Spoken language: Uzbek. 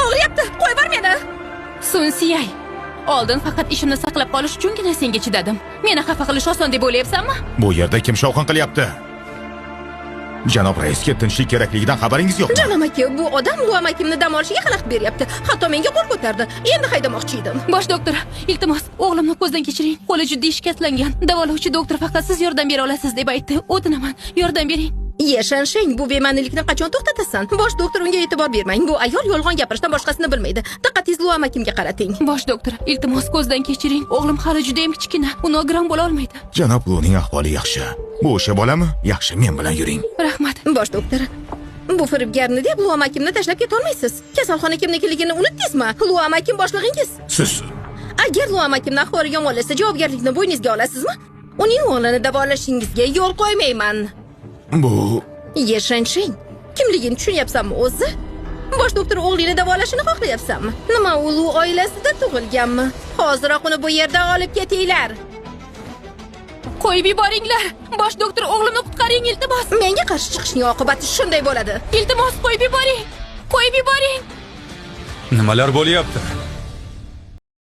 og'riyapti. Qo'yib ber meni. Sunsiyay. Oldin faqat ishimni saqlab qolish uchungina senga chidadim. Meni xafa qilish oson deb o'ylayapsanmi? Bu yerda kim shovqin qilyapti? Janob raisga tinchlik kerakligidan xabaringiz yo'qmi? Jonom aka, bu odam Luam akimni dam olishiga xalaqit beryapti. Hatto menga qo'l ko'tardi. Endi haydamoqchi edim. Bosh doktor, iltimos, o'g'limni ko'zdan kechiring. Qo'li jiddiy shikastlangan. Davolovchi doktor faqat siz yordam bera olasiz deb aytdi. O'tinaman, yordam bering. Yeshanshing, bu bema'nilikni qachon to'xtatasan? Bosh doktor unga e'tibor bermang. Bu ayol yolg'on gapirishdan boshqasini bilmaydi. Diqqatingizni Luam akimga qarating. Bosh doktor, iltimos ko'zdan kechiring. O'g'lim hali juda ham kichkina. U nogiron bo'la olmaydi. Janob Luning ahvoli yaxshi. Bu o'sha bolami? Yaxshi, men bilan yuring. Rahmat. Bosh doktor, bu firibgarni deb Luam akimni tashlab keta olmaysiz. Kasalxona kimnikiligini unutdingizmi? Luam akim boshlig'ingiz. Siz Agar Luam akimni ahvoli yomonlashsa, javobgarlikni bo'yningizga olasizmi? Uning o'g'lini davolashingizga yo'l qo'ymayman. bu Yeshanshing, kimligini tushunyapsanmi o'zi? Bosh doktor o'g'lini davolashini xohlayapsanmi? Nima, u oilasida tug'ilganmi? Hoziroq uni bu yerdan olib ketinglar. Qo'yib yuboringlar. Bosh doktor, o'g'limni qutqaring, iltimos. Menga qarshi chiqishning oqibati shunday bo'ladi. Iltimos, qo'yib yuboring. Qo'yib yuboring. Nimalar bo'lyapti?